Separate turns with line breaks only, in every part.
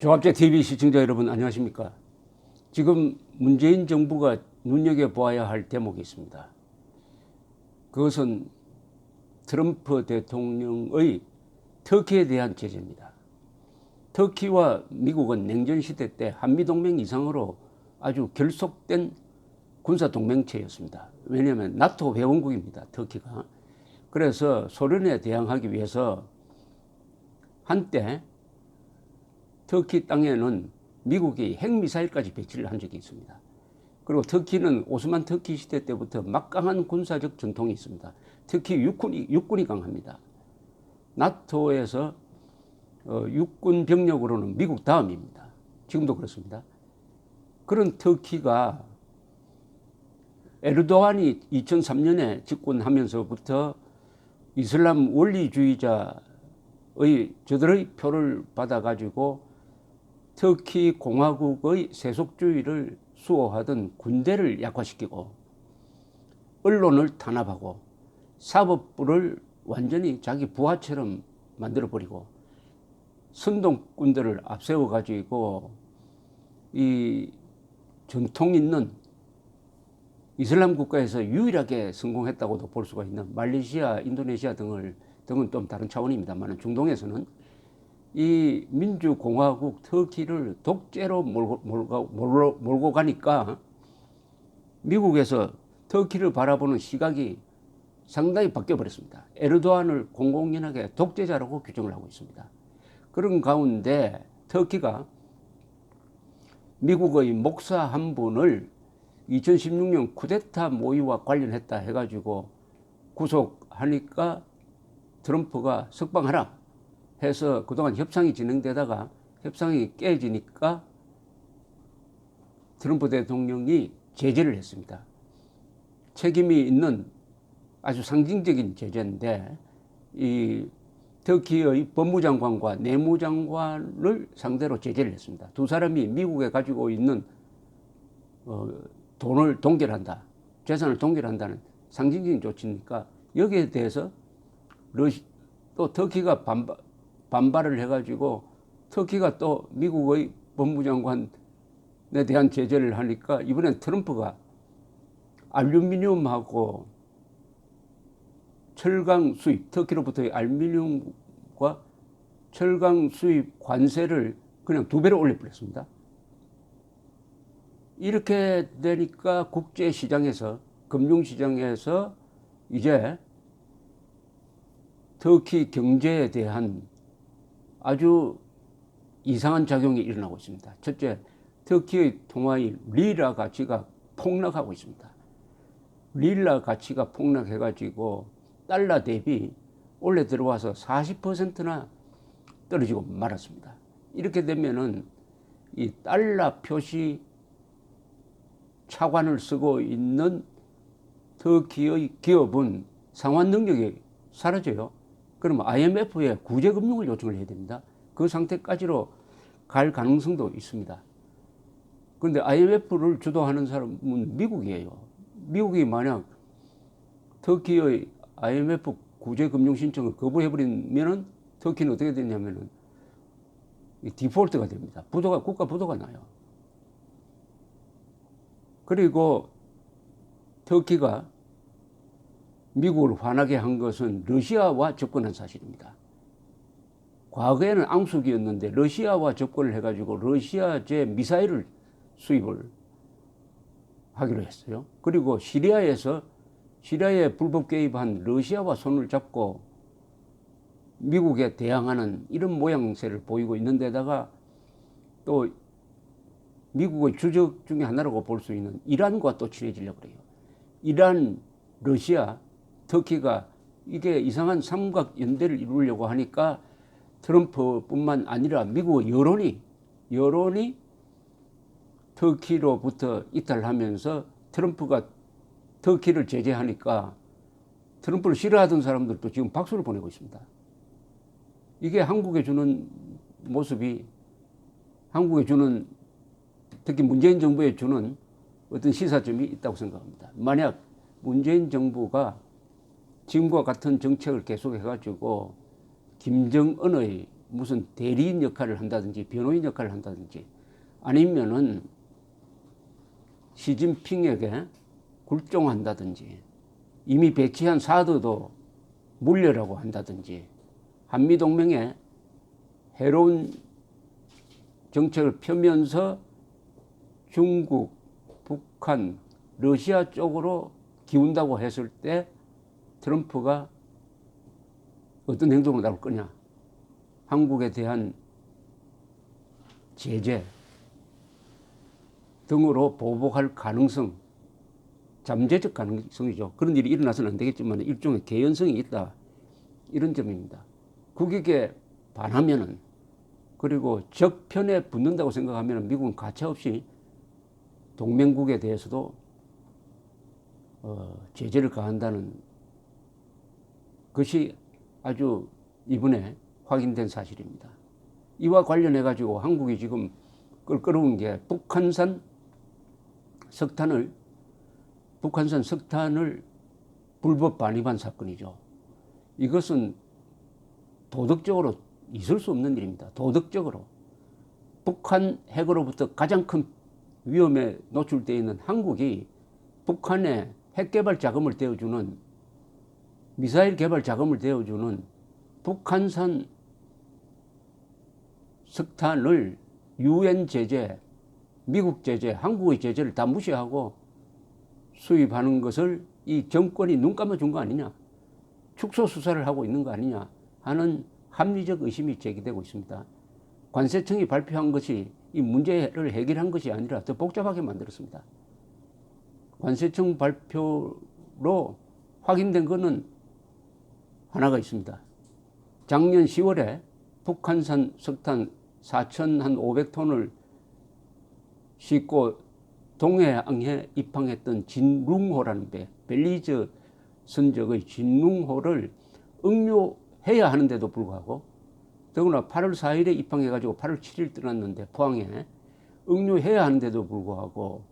종합제 TV 시청자 여러분 안녕하십니까? 지금 문재인 정부가 눈여겨보아야 할 대목이 있습니다. 그것은 트럼프 대통령의 터키에 대한 제재입니다. 터키와 미국은 냉전시대 때 한미동맹 이상으로 아주 결속된 군사동맹체였습니다. 왜냐하면 나토 회원국입니다. 터키가. 그래서 소련에 대항하기 위해서 한때 터키 땅에는 미국이 핵미사일까지 배치를 한 적이 있습니다. 그리고 터키는 오스만 터키 시대 때부터 막강한 군사적 전통이 있습니다. 특히 육군이 강합니다. 나토에서 육군 병력으로는 미국 다음입니다. 지금도 그렇습니다. 그런 터키가 에르도안이 2003년에 집권하면서부터 이슬람 원리주의자의 저들의 표를 받아가지고 터키 공화국의 세속주의를 수호하던 군대를 약화시키고 언론을 탄압하고 사법부를 완전히 자기 부하처럼 만들어버리고 선동꾼들을 앞세워가지고 이 전통 있는 이슬람 국가에서 유일하게 성공했다고도 볼 수가 있는 말레이시아, 인도네시아 등은 좀 다른 차원입니다만 중동에서는 이 민주공화국 터키를 독재로 몰고 가니까 미국에서 터키를 바라보는 시각이 상당히 바뀌어버렸습니다. 에르도안을 공공연하게 독재자라고 규정을 하고 있습니다. 그런 가운데 터키가 미국의 목사 한 분을 2016년 쿠데타 모의와 관련했다 해가지고 구속하니까 트럼프가 석방하라 해서 그동안 협상이 진행되다가 협상이 깨지니까 트럼프 대통령이 제재를 했습니다. 책임이 있는 아주 상징적인 제재인데 이 터키의 법무장관과 내무장관을 상대로 제재를 했습니다. 두 사람이 미국에 가지고 있는 돈을 동결한다, 재산을 동결한다는 상징적인 조치니까 여기에 대해서 또 터키가 반발을 해가지고 터키가 또 미국의 법무장관에 대한 제재를 하니까 이번엔 트럼프가 알루미늄하고 철강 수입, 터키로부터의 알루미늄과 철강 수입 관세를 그냥 2배로 올려버렸습니다. 이렇게 되니까 국제시장에서, 금융시장에서 이제 터키 경제에 대한 아주 이상한 작용이 일어나고 있습니다. 첫째, 터키의 통화인 리라 가치가 폭락하고 있습니다. 리라 가치가 폭락해가지고 달러 대비 올해 들어와서 40%나 떨어지고 말았습니다. 이렇게 되면은 이 달러 표시 차관을 쓰고 있는 터키의 기업은 상환 능력이 사라져요. 그러면 IMF에 구제금융을 요청을 해야 됩니다. 그 상태까지로 갈 가능성도 있습니다. 그런데 IMF를 주도하는 사람은 미국이에요. 미국이 만약 터키의 IMF 구제금융 신청을 거부해버리면 터키는 어떻게 되냐면은 디폴트가 됩니다. 국가 부도가 나요. 그리고 터키가 미국을 화나게 한 것은 러시아와 접근한 사실입니다. 과거에는 앙숙이었는데 러시아와 접근을 해가지고 러시아제 미사일을 수입을 하기로 했어요. 그리고 시리아에 불법 개입한 러시아와 손을 잡고 미국에 대항하는 이런 모양새를 보이고 있는데다가 또 미국의 주적 중에 하나라고 볼 수 있는 이란과 또 친해지려고 그래요. 이란, 러시아, 터키가 이게 이상한 삼각 연대를 이루려고 하니까 트럼프뿐만 아니라 미국 여론이 터키로부터 이탈하면서 트럼프가 터키를 제재하니까 트럼프를 싫어하던 사람들도 지금 박수를 보내고 있습니다. 이게 한국에 주는 모습이 특히 문재인 정부에 주는 어떤 시사점이 있다고 생각합니다. 만약 문재인 정부가 지금과 같은 정책을 계속해가지고 김정은의 무슨 대리인 역할을 한다든지 변호인 역할을 한다든지 아니면은 시진핑에게 굴종한다든지 이미 배치한 사드도 물려라고 한다든지 한미동맹에 해로운 정책을 펴면서 중국, 북한, 러시아 쪽으로 기운다고 했을 때 트럼프가 어떤 행동을 나올 거냐. 한국에 대한 제재 등으로 보복할 가능성, 잠재적 가능성이죠. 그런 일이 일어나서는 안 되겠지만 일종의 개연성이 있다. 이런 점입니다. 국익에 반하면은 그리고 적편에 붙는다고 생각하면 미국은 가차없이 동맹국에 대해서도 제재를 가한다는 것이 아주 이번에 확인된 사실입니다. 이와 관련해 가지고 한국이 지금 껄끄러운 게 북한산 석탄을 불법 반입한 사건이죠. 이것은 도덕적으로 있을 수 없는 일입니다. 도덕적으로. 북한 핵으로부터 가장 큰 위험에 노출되어 있는 한국이 북한에 핵 개발 자금을 대어주는 미사일 개발 자금을 대어주는 북한산 석탄을 UN 제재, 미국 제재, 한국의 제재를 다 무시하고 수입하는 것을 이 정권이 눈 감아준 거 아니냐, 축소 수사를 하고 있는 거 아니냐 하는 합리적 의심이 제기되고 있습니다. 관세청이 발표한 것이 이 문제를 해결한 것이 아니라 더 복잡하게 만들었습니다. 관세청 발표로 확인된 것은 하나가 있습니다. 작년 10월에 북한산 석탄 4,500톤을 싣고 동해항에 입항했던 진룽호라는 배, 벨리즈 선적의 진룽호를 응료해야 하는데도 불구하고 더구나 8월 4일에 입항해가지고 8월 7일 떠났는데 포항에 응료해야 하는데도 불구하고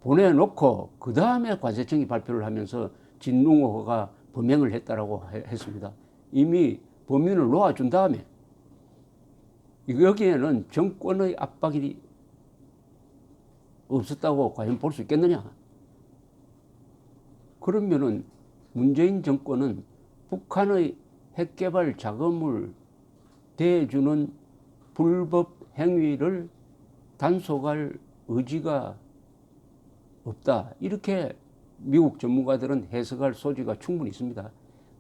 보내놓고 그 다음에 관세청이 발표를 하면서 진룽호가 범행을 했다라고 했습니다. 이미 범인을 놓아준 다음에 여기에는 정권의 압박이 없었다고 과연 볼 수 있겠느냐? 그러면은 문재인 정권은 북한의 핵개발 자금을 대주는 불법 행위를 단속할 의지가 없다. 이렇게 미국 전문가들은 해석할 소지가 충분히 있습니다.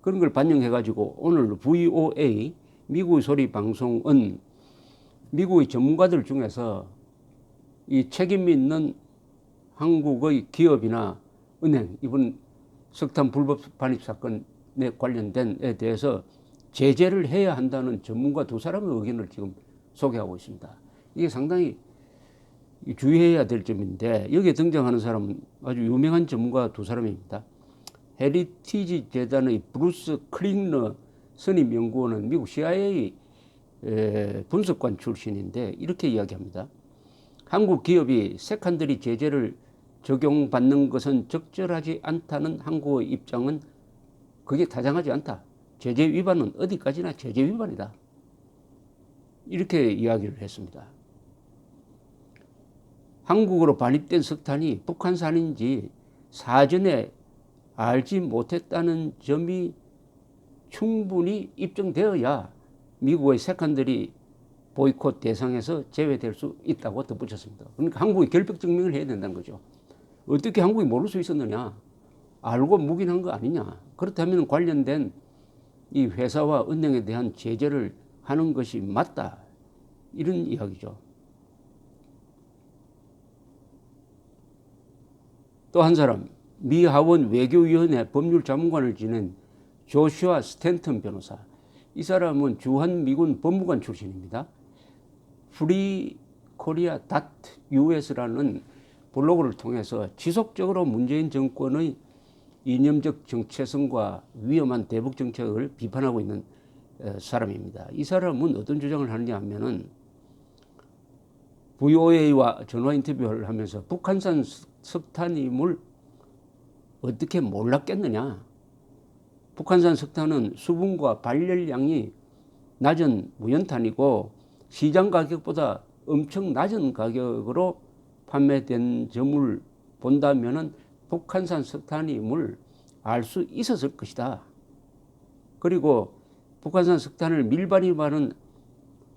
그런 걸 반영해가지고 오늘 VOA 미국의 소리 방송은 미국의 전문가들 중에서 이 책임 있는 한국의 기업이나 은행, 이번 석탄 불법 반입 사건에 관련된 에 대해서 제재를 해야 한다는 전문가 두 사람의 의견을 지금 소개하고 있습니다. 이게 상당히 주의해야 될 점인데 여기에 등장하는 사람은 아주 유명한 전문가 두 사람입니다. 헤리티지 재단의 브루스 클링너 선임 연구원은 미국 CIA 분석관 출신인데 이렇게 이야기합니다. 한국 기업이 세컨더리 제재를 적용받는 것은 적절하지 않다는 한국의 입장은 그게 타당하지 않다. 제재 위반은 어디까지나 제재 위반이다. 이렇게 이야기를 했습니다. 한국으로 반입된 석탄이 북한산인지 사전에 알지 못했다는 점이 충분히 입증되어야 미국의 세컨더리 보이콧 대상에서 제외될 수 있다고 덧붙였습니다. 그러니까 한국이 결벽 증명을 해야 된다는 거죠. 어떻게 한국이 모를 수 있었느냐? 알고 묵인한 거 아니냐? 그렇다면 관련된 이 회사와 은행에 대한 제재를 하는 것이 맞다. 이런 이야기죠. 또 한 사람, 미 하원 외교위원회 법률자문관을 지낸 조슈아 스탠턴 변호사. 이 사람은 주한 미군 법무관 출신입니다. freekorea.us라는 블로그를 통해서 지속적으로 문재인 정권의 이념적 정체성과 위험한 대북 정책을 비판하고 있는 사람입니다. 이 사람은 어떤 주장을 하느냐 하면은 VOA와 전화 인터뷰를 하면서 북한산 석탄임을 어떻게 몰랐겠느냐. 북한산 석탄은 수분과 발열량이 낮은 무연탄이고 시장 가격보다 엄청 낮은 가격으로 판매된 점을 본다면은 북한산 석탄임을 알 수 있었을 것이다. 그리고 북한산 석탄을 밀반입하는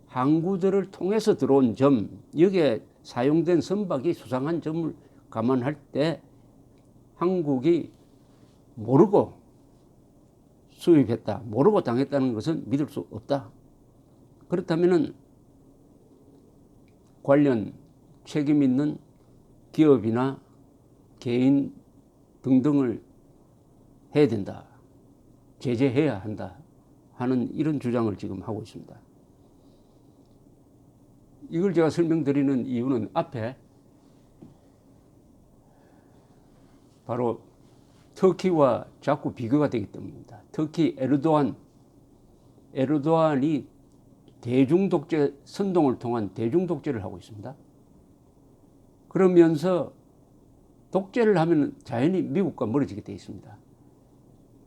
항구들을 통해서 들어온 점, 여기에 사용된 선박이 수상한 점을 감안할 때 한국이 모르고 수입했다, 모르고 당했다는 것은 믿을 수 없다. 그렇다면은 관련 책임 있는 기업이나 개인 등등을 해야 된다, 제재해야 한다 하는 이런 주장을 지금 하고 있습니다. 이걸 제가 설명드리는 이유는 앞에 바로 터키와 자꾸 비교가 되기 때문입니다. 특히 에르도안이 대중독재 선동을 통한 대중독재를 하고 있습니다. 그러면서 독재를 하면 자연히 미국과 멀어지게 되어 있습니다.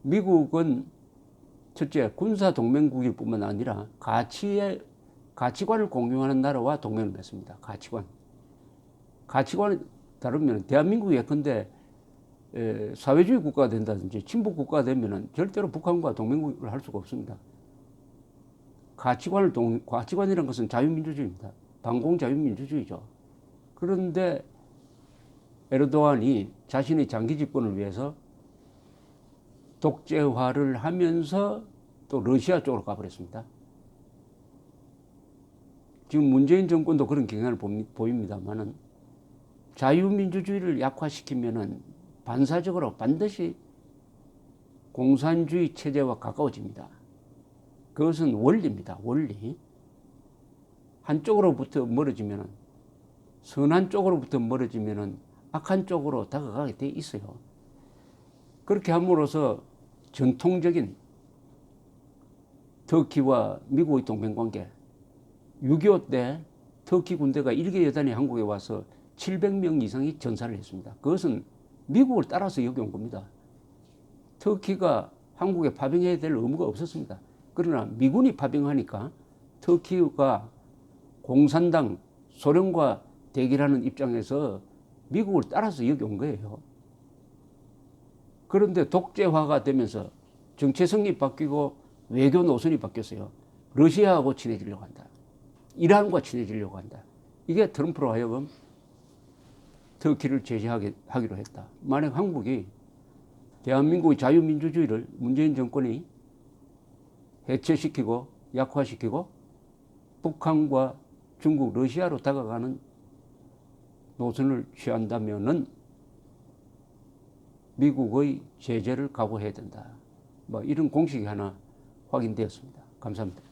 미국은 첫째 군사동맹국일 뿐만 아니라 가치관을 공유하는 나라와 동맹을 맺습니다. 가치관이 다르면 대한민국이 예컨대 사회주의 국가가 된다든지 친북 국가가 되면은 절대로 북한과 동맹을 할 수가 없습니다. 가치관이라는 것은 자유민주주의입니다. 반공자유민주주의죠. 그런데 에르도안이 자신의 장기 집권을 위해서 독재화를 하면서 또 러시아 쪽으로 가버렸습니다. 지금 문재인 정권도 그런 경향을 보입니다만은 자유민주주의를 약화시키면은 반사적으로 반드시 공산주의 체제와 가까워집니다. 그것은 원리입니다. 원리. 한쪽으로부터 멀어지면은, 선한 쪽으로부터 멀어지면은 악한 쪽으로 다가가게 돼 있어요. 그렇게 함으로써 전통적인 터키와 미국의 동맹관계, 6.25 때 터키 군대가 일개 여단이 한국에 와서 700명 이상이 전사를 했습니다. 그것은 미국을 따라서 여기 온 겁니다. 터키가 한국에 파병해야 될 의무가 없었습니다. 그러나 미군이 파병하니까 터키가 공산당, 소련과 대결하는 입장에서 미국을 따라서 여기 온 거예요. 그런데 독재화가 되면서 정체성이 바뀌고 외교 노선이 바뀌었어요. 러시아하고 친해지려고 한다. 이란과 친해지려고 한다. 이게 트럼프로 하여금 터키를 제재하기로 했다. 만약 한국이 대한민국의 자유민주주의를 문재인 정권이 해체시키고 약화시키고 북한과 중국, 러시아로 다가가는 노선을 취한다면은 미국의 제재를 각오해야 된다. 뭐 이런 공식이 하나 확인되었습니다. 감사합니다.